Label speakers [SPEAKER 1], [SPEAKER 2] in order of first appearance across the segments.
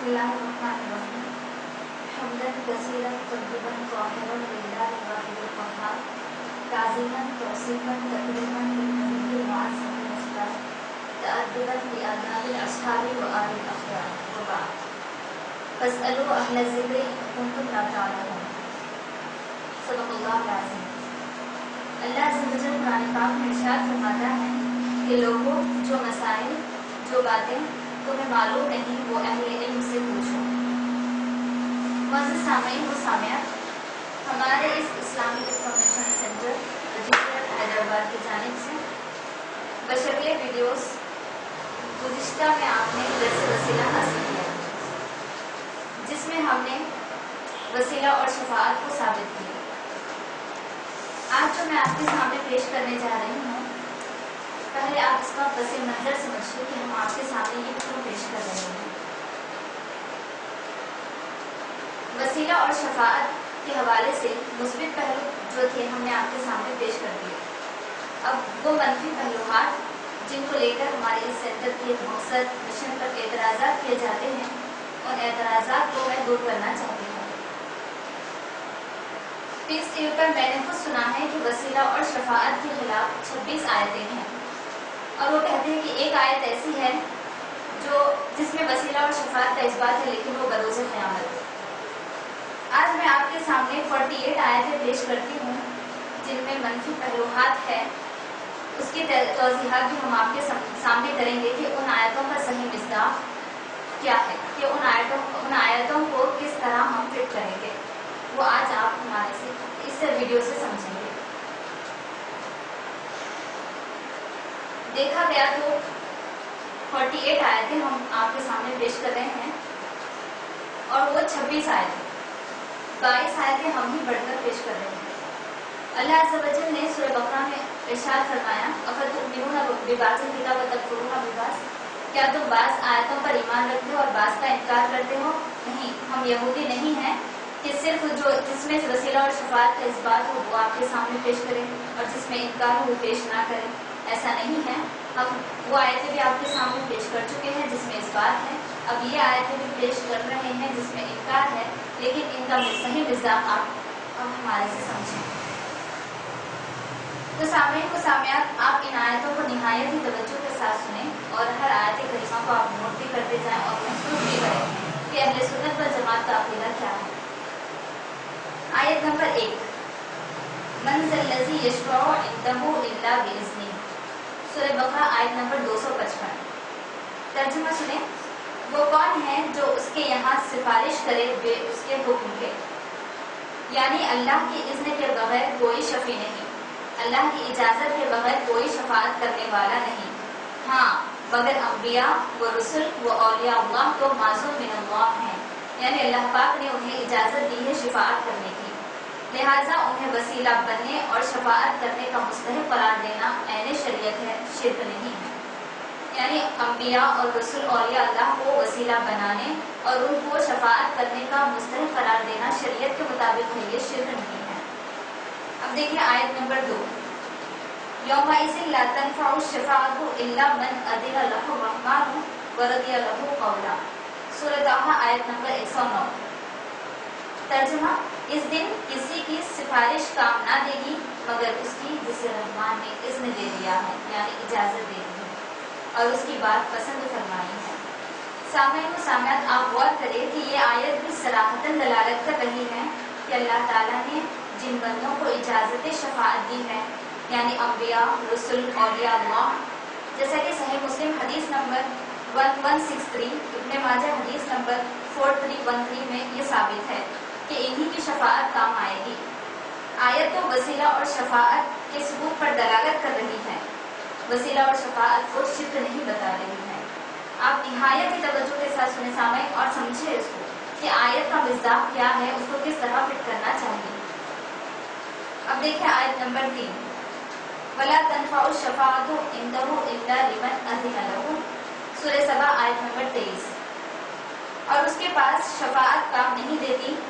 [SPEAKER 1] बिस्मिल्लाहिर्रहमानिर्रहीम हम्दन कसीरन तय्यिबन ताहिरन लिल्लाहि वाहिदिल क़ह्हार ताज़ीमन तौसीफ़न तक़रीमन लिन्नबीय्यिल मुअज़्ज़म मुस्ताफ़ तअद्दुबन बिआदाबिल अस्हाबि व आलिल अख़यार व बअद फ़स्अलू अहल ज़िक्रि इन कुंतुम ला तअलमून। सदक़ल्लाहुल अज़ीम। अल्लाह अज़्ज़ व जल कुरान पाक में इरशाद फरमाता है कि लोगों, जो मसाइल, जो बातें तुम्हें मालूम नहीं वो अहले इल्म से पूछो। मुअज़्ज़िज़ सामीन व सामियात, हमारे इस Islamic information centre register Hyderabad की जानिब से बशक्ल वीडियोस गुज़िश्ता में आपने दर्स वसीला हासिल किया, जिसमें हमने वसीला और शफाअत को साबित किया। आज जो मैं आपके सामने पेश करने जा रही हूँ, पहले आप इसका पस मंज़र समझिए कि हम आपके सामने ये क्यों पेश कर रहे हैं। वसीला और शफाअत के हवाले से मुस्बित पहलू जो थे हमने आपके सामने पेश कर दिए। अब वो मनफी पहलुआत जिनको लेकर हमारे इस सेंटर के मकसद मिशन पर एतराज़ात किए जाते हैं, उन एतराज़ात को मैं दूर करना चाहती हूँ। पीस टीवी पर मैंने खुद सुना है कि वसीला और शफाअत के खिलाफ 26 आयतें हैं, और वो कहते हैं कि एक आयत ऐसी है जो जिसमें वसीला और शफाअत का इस्बात है, लेकिन वो बरोज़ क़यामत। आज मैं आपके सामने 48 आयतें पेश करती हूँ जिनमें मनफी पहलुआत है। उसकी तौज़ीहात भी हम आपके सामने करेंगे कि उन आयतों का सही मिस्दाक़ क्या है, कि उन आयतों को किस तरह हम फिट करेंगे, वो आज आप हमारे से इस वीडियो से समझेंगे। देखा गया तो 48 आयतें हम आपके सामने पेश कर रहे हैं, और वो 26 आयतें, 22 आयतें हम ही बढ़कर पेश कर रहे हैं। अल्लाह अज़्ज़ व जल ने सूरह बकरा में इरशाद फरमाया, अफ़तुमिनूना बिबाज़िल किताब व तकफ़ुरूना बिबाज़, क्या तुम बाज़ आयतों पर ईमान रखते हो और बाज़ का इनकार करते हो? नहीं, हम यहूदी नहीं हैं कि सिर्फ जो जिसमें वसीला और शफाअत का इस्बात हो वो आपके सामने पेश करें और जिसमें इनकार हो वो पेश ना करें। ऐसा नहीं है। हम वो आयतें भी आपके सामने पेश कर चुके हैं जिसमें इस्बात है, अब ये आयतें भी पेश कर रहे हैं जिसमें इनकार है, लेकिन इनका सही मिज़ाक़ आप अब हमारे से समझें। तो सामीन को सामियात, आप इन आयतों को निहायत ही तवज्जो के साथ सुनें और हर आयत करीमा को आप नोट भी करते जाएं और महसूस भी करें कि अहले सुन्नत वल जमात का अक़ीदा क्या है। आयत नंबर 1, मन ज़ल्लज़ी यशफ़अउ इंदहु इल्ला बिइज़्निही, सूरह बकरा आयत नंबर 255। तर्जुमा सुने, वो कौन है जो उसके यहाँ सिफारिश करे बे उसके हुक्म के, यानी अल्लाह की इज़्न के बगैर कोई शफ़ी नहीं, अल्लाह की इजाज़त के बगैर कोई शफाअत करने वाला नहीं। हाँ, मगर अम्बिया व रसूल व औलिया अल्लाह तो माज़ूम मिनल्लाह हैं, यानी अल्लाह पाक ने उन्हें इजाज़त दी है शफाअत करने की, लिहाजा उन्हें वसीला बनने और शफाअत करने का मुस्तहिक़ करार देना ऐन शरीयत है, शिर्क नहीं है। यानी अम्बिया और रसूल औलिया अल्लाह को वसीला बनाने और उनको शफाअत करने का मुस्तहिक़ करार देना शरीयत के मुताबिक है, ये शिर्क नहीं है। अब देखिए आयत नंबर 2, यौमइज़िन ला तनफ़अु शफ़ाअतु इल्ला मन अज़िन लहु रहमानु व रदिया लहु क़ौला, सूरह ताहा आयत नंबर 109। तर्जुमा, इस दिन किसी की सिफारिश काम ना देगी मगर उसकी जिसे रहमान ने इज़्न दे दिया है, यानी इजाज़त दे दी है और उसकी बात पसंद फरमाई है। सामीन व सामियात, आप गौर करें कि ये आयत भी सराहतन दलालत कर रही है कि अल्लाह ताला ने जिन बंदों को इजाज़त शफाअत दी है, यानी अम्बिया, रसूल, औलिया अल्लाह, जैसा कि सही मुस्लिम हदीस नंबर 1163, इब्न माजा हदीस नंबर 4313 में ये साबित है कि इन्हीं की शफाअत काम आएगी। आयत तो वसीला और शफाअत के सबूत पर दलालत कर रही है, वसीला और शफाअत को शिर्क नहीं बता रही है। आप निहायत ही तवज्जो के साथ सुने सामईन और समझे इसको कि आयत का मिज़दाक़ क्या है, उसको किस तरह फिट करना चाहिए। अब देखिए आयत नंबर 3, वला तनफ़अु शफ़ाअतु इंदहु इल्ला लिमन अज़िन लहु, सूरह सबा आयत नंबर 23। और उसके पास शफाअत काम नहीं देती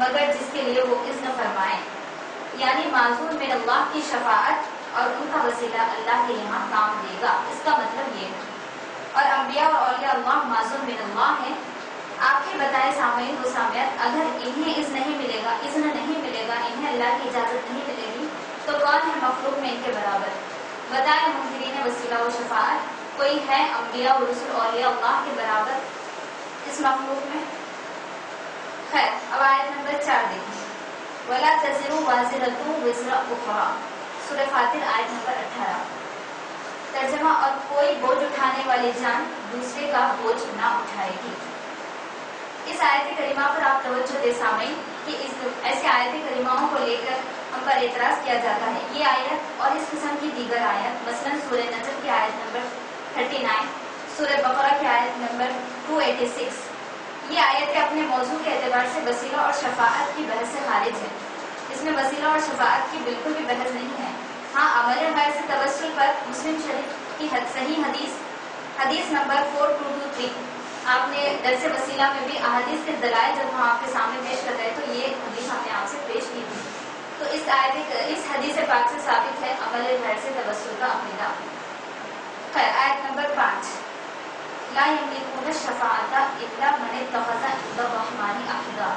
[SPEAKER 1] मगर जिसके लिए वो इज़्न फरमाए, यानी माज़ूम मिन अल्लाह की शफाअत और उनका वसीला अल्लाह के यहाँ काम देगा, इसका मतलब ये है। और अम्बिया और औलिया अल्लाह माज़ूम मिन अल्लाह हैं, आपके اگر انہیں اذن نہیں ملے گا انہیں اللہ کی اجازت نہیں ملے گی تو کون ہے مخلوق میں ان کے برابر؟ بتائیں منکرین وسیلہ و شفاعت کوئی ہے انبیاء و رسل اولیاء اللہ کے برابر اس مخلوق میں؟ خیر، اب آیت نمبر 4 دیکھیں، وَلَا تَزِرُ وَازِرَةٌ وِزْرَ أُخْرَىٰ، سورہ فاتر آیت نمبر 18۔ ترجمہ، اور کوئی بوجھ اٹھانے والی جان دوسرے کا بوجھ نہ اٹھائے گی۔ اس آیت کریمہ پر آپ توجہ دے سامعین کہ ایسے آیت کریماؤں کو لے کر ہم پر اعتراض کیا جاتا ہے۔ یہ آیت اور اس قسم کی دیگر آیت مثلا سورہ نجم کی آیت نمبر 39، سورہ بقرہ کی آیت نمبر 286، یہ آیتیں اپنے موضوع کے اعتبار سے وسیلہ اور شفاعت کی بحث سے خارج ہے۔ اس میں وسیلہ اور شفاعت کی بالکل بھی بحث نہیں ہے۔ ہاں، عمل غیر سے توسل پر مسلم شریف کی صحیح حدیث نمبر 4223، آپ نے درس وسیلہ میں بھی احادیث کے دلائل جب ہم آپ کے سامنے پیش کر رہے تو یہ حدیث ہم نے آپ سے پیش کی تھی، تو اس حدیث پاک سے ثابت ہے عمل غیر سے توسل کا عقیدہ۔ خیر، آیت نمبر 5، لا یملکون الشفاعۃ الا من اتخذ عند الرحمن عہدا،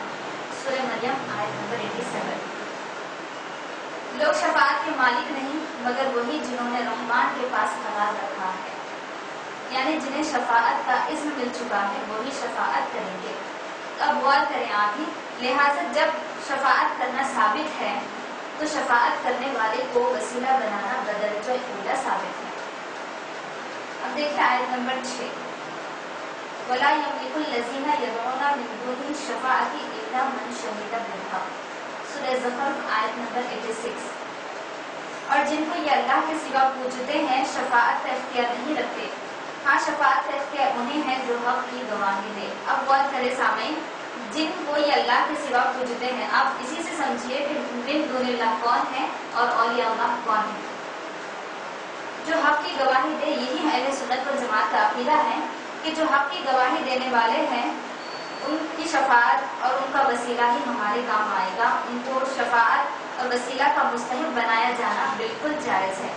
[SPEAKER 1] سورہ مریم آیت نمبر 87۔ لوگ شفاعت کے مالک نہیں مگر وہی جنہوں نے رحمان کے پاس قرار رکھا ہے، یعنی جنہیں شفاعت کا اذن مل چکا ہے وہی شفاعت کریں گے۔ اب غور کریں آپ ہی، لہٰذا جب شفاعت کرنا ثابت ہے تو شفاعت کرنے والے کو وسیلہ بنانا بدرجہ اولا ثابت ہے۔ اب دیکھیں آیت نمبر 6، وَلَا يَمْلِكُ الَّذِينَ يَدْعُونَ مِن دُونِهِ الشَّفَاعَةَ إِلَّا مَن شَهِدَ بِالْحَقِّ، سورہ زخرف آیت نمبر 86۔ اور جن کو یہ اللہ کے سوا پوجتے ہیں شفاعت کا اختیار نہیں رکھتے، ہاں شفاعت کا اختیار انہیں ہے جو حق کی گواہی دے۔ اب غور کرے سامعین، جن کو یہ اللہ کے سوا پوجتے ہیں، آپ اسی سے سمجھیے کہ من دون اللہ کون ہے اور اولیاء اللہ کون ہے۔ جو حق کی گواہی دے، یہی اہل سنت والجماعت کا عقیدہ ہے کہ جو حق کی گواہی دینے والے ہیں ان کی شفاعت اور ان کا وسیلہ ہی ہمارے کام آئے گا، ان کو شفاعت اور وسیلہ کا مستحق بنایا جانا بالکل جائز ہے۔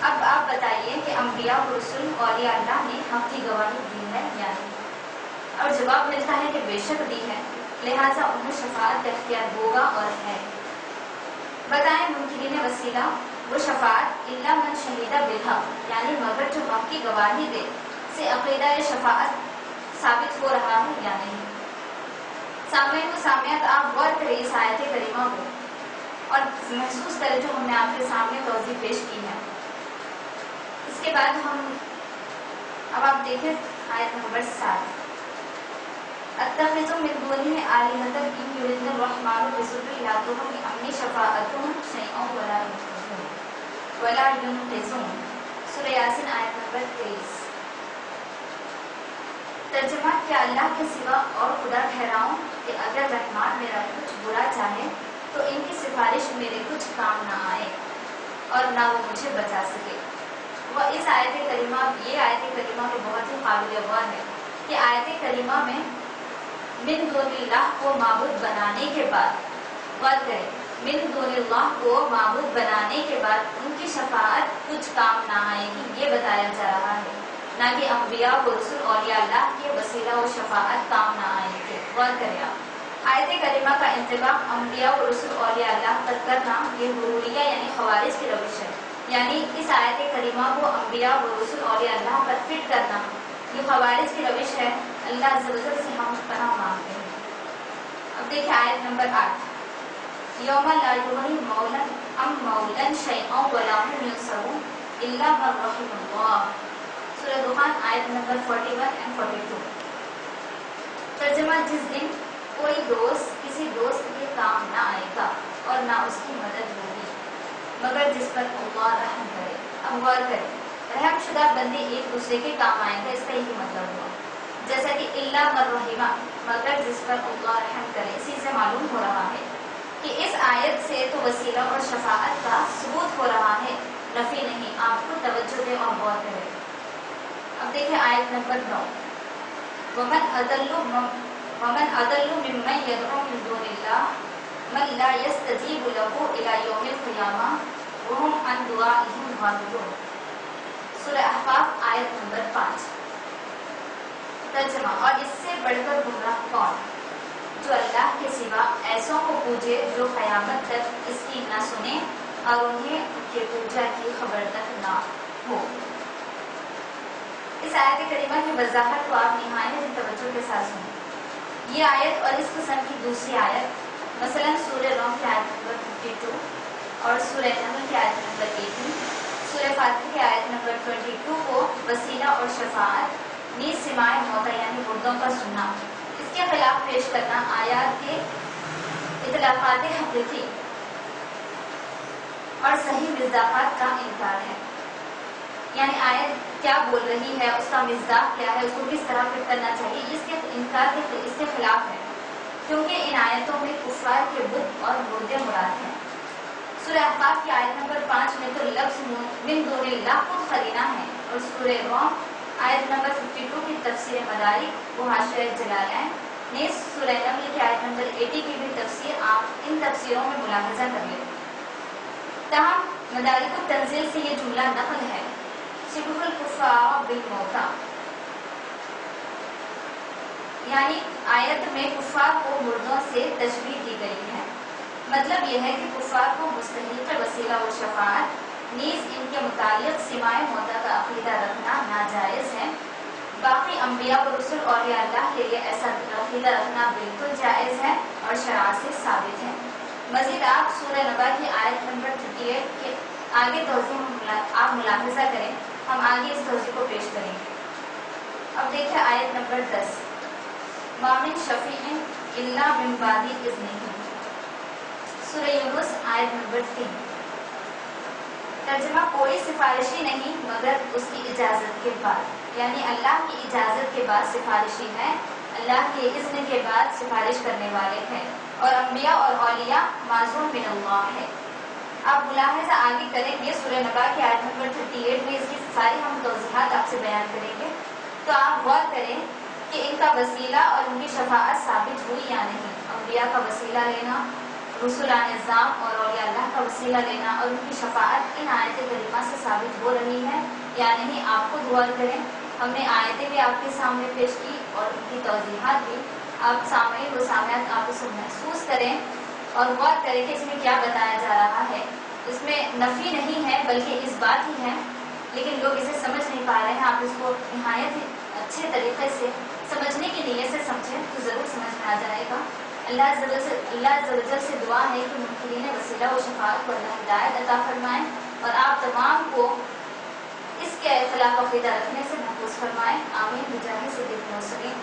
[SPEAKER 1] اب آپ بتائیے کہ انبیاء و رسول اولیاء اللہ نے حق کی گواہی دی ہے یا نہیں؟ اور جواب ملتا ہے کہ بے شک دی ہے، لہٰذا انہیں شفاعت کا اختیار ہوگا اور ہے۔ بتائیں منکرین وسیلہ وہ شفاعت الا من شہید بالحق، یعنی مگر جو حق کی گواہی دے سے عقیدہ شفاعت ثابت ہو رہا ہے یا نہیں؟ سامعین و سامعات، آپ غور کریں اس آیت کریمہ کو اور محسوس کریں جو ہم نے آپ کے سامنے توضیح پیش کی ہے۔ اس کے بعد اب آپ دیکھیں آیت نمبر 7، اتخذ من دونه آلهة إن يردن الرحمن بضر لا تغني عني شفاعتهم شيئا ولا ينقذون، سورہ یاسین آیت نمبر 23۔ ترجمہ، کیا اللہ کے سوا اور خدا ٹھہراؤں کہ اگر رحمان میرا کچھ برا چاہے تو ان کی سفارش میرے کچھ کام نہ آئے اور نہ وہ مجھے بچا سکے۔ وہ اس آیت کریمہ کے بہت ہی قابل غور ہے کہ آیت کریمہ میں من دون اللہ کو معبود بنانے کے بعد، غور کریں، من دون اللہ کو معبود بنانے کے بعد ان کی شفاعت کچھ کام نہ آئے گی، یہ بتایا جا رہا ہے، نہ کہ انبیاء و رسول اولیاء اللہ کے وسیلہ و شفاعت کام نہ آئیں گے۔ غور کریں آپ، آیت کریمہ کا انطباق انبیاء و رسول اولیاء اللہ پر کرنا یہ غروریہ یعنی خوارج کی روش ہے، یعنی اس آیت کریمہ کو انبیاء و رسول اولیاء اللہ پر فٹ کرنا یہ خوارج کی روش ہے۔ اللہ عز و جل سے ہم پناہ مانگتے ہیں۔ اب دیکھیں آیت نمبر 8، یوم لا یغنی مولا ام مولا شیئا ولا هم ینصرون الا من رحم اللہ، سورہ دخان آیت نمبر 41 and 42۔ ترجمہ، جس دن کوئی دوست کسی دوست کے کام نہ آئے گا اور نہ اس کی مدد ہوگی مگر جس پر اللہ رحم کرے۔ اب غور کریں، رحم شدہ بندے ایک دوسرے کے کام آئیں گے، اس کا یہی مطلب ہوا، جیسا کہ اللہ من رحمہ، مگر جس پر اللہ رحم کرے۔ اسی سے معلوم ہو رہا ہے کہ اس آیت سے تو وسیلہ اور شفاعت کا ثبوت ہو رہا ہے، نفی نہیں۔ آپ کو توجہ دیں اور غور کریں۔ اب دیکھیں آیت نمبر 9، ومن اضل ممن يدعو من دون الله من لا يستجيب له الى يوم القيامة وهم عن دعائهم غافلون، سورہ احقاف آیت نمبر 5۔ ترجمہ، اور اس سے بڑھ کر گمراہ کون؟ जो अल्लाह के सिवा ऐसों को पूजे जो क़यामत तक इसकी न सुने और उन्हें उनके पूजा की खबर तक ना हो। इस आयत करीमा की वजाहत को आप निहायत तवज्जो के साथ सुनें। ये आयत और इस किस्म की दूसरी आयत मसलन सूरह रूम की आयत नंबर 52 और सूरह नमल की आयत नंबर 18, सूरह फातिहा की आयत नंबर 22 को वसीला और शफाअत नीज सिमाए मौता यानी मुर्दों का सुनना, इसके खिलाफ पेश करना आयत के इतलाफात हकीकी और सही मिज़दाक़ात का इनकार है। यानी आयत क्या बोल रही है, उसका मिज़दाक़ क्या है, उसको किस तरह फिट करना चाहिए, इसके इनकार के इसके खिलाफ है, क्योंकि इन आयतों में कुफ़ार के बुत और मुर्दे मुराद हैं। सूरह अहक़ाफ़ की आयत नंबर 5 में तो लफ्ज़ मिन दूनिल्लाह खुद क़रीना है, और सूरह रूम आयत नंबर 52 की तफसीर मदारिक वो हाशिया जलालैन ने सूरह नमल की आयत नंबर 80 की भी तफसीर आप इन तफसीरों में मुलाहज़ा कर लें। तमाम मदारिक तंज़ील से ये जुमला नक़ल है, शिबहुल कुफ़ार बिल मौता, यानी आयत में कुफ़ार को मुर्दों से तशबीह दी गई है। मतलब यह है कि कुफ़ार को मुस्तहिक़ वसीला व शफ़ाअत नीज़ इनके मुतालिक सिमाए मौता का अक़ीदा रखना नाजायज़ है। बाकी अम्बिया व रसूल और अल्लाह के लिए ऐसा अक़ीदा रखना बिल्कुल जायज़ है और शरअ से साबित है। मज़ीद आप सूरह नबा की आयत नंबर 38 के आगे तौज़ीह आप मुलाहिज़ा करें, हम आगे इस तौज़ीह को पेश करेंगे। अब देखिए आयत नंबर 10, मामिन शफ़ीइन इल्ला मिन बादी इज़्निही, सूरह यूनुस आयत नंबर 3। तर्जुमा कोई सिफारिशी नहीं मगर उसकी इजाज़त के बाद, यानी अल्लाह की इजाज़त के बाद सिफारिशी है, अल्लाह के इज़्न के बाद सिफारिश करने वाले हैं, और अम्बिया और औलिया माज़ूम मिन अल्लाह है। आप मुलाहिज़ा आगे करेंगे सूरह नबा की आयत नंबर 38 में इसकी सारी हम तौज़ीहात आपसे बयान करेंगे, तो आप गौर करें कि इनका वसीला और उनकी शफाअत साबित हुई या नहीं। अम्बिया का वसीला लेना, रसूलान निज़ाम और औलिया अल्लाह का वसीला लेना और उनकी शफाअत इन आयत करीमा से साबित हो रही है या नहीं, आप खुद गौर करें। हमने आयतें भी आपके सामने पेश की और उनकी तौज़ीहात भी आप सामने वो सामयात आप उसे महसूस करें और गौर करें कि इसमें क्या बताया जा रहा है। इसमें नफ़ी नहीं है बल्कि इस बात ही है, लेकिन लोग इसे समझ नहीं पा रहे हैं। आप इसको निहायत अच्छे तरीके से समझने की नीयत से समझें तो ज़रूर समझ में आ जाएगा। अल्लाह ज़वजल से दुआ है कि मुनकिरीन वसीला व शफ़ाअत को अल्लाह हिदायत अता फरमाएँ और आप तमाम को इसके खिलाफ अक़ीदा रखने से महफूज फरमाएँ। आमीन बिजाहि सिद्दीक़ मुरसलीन।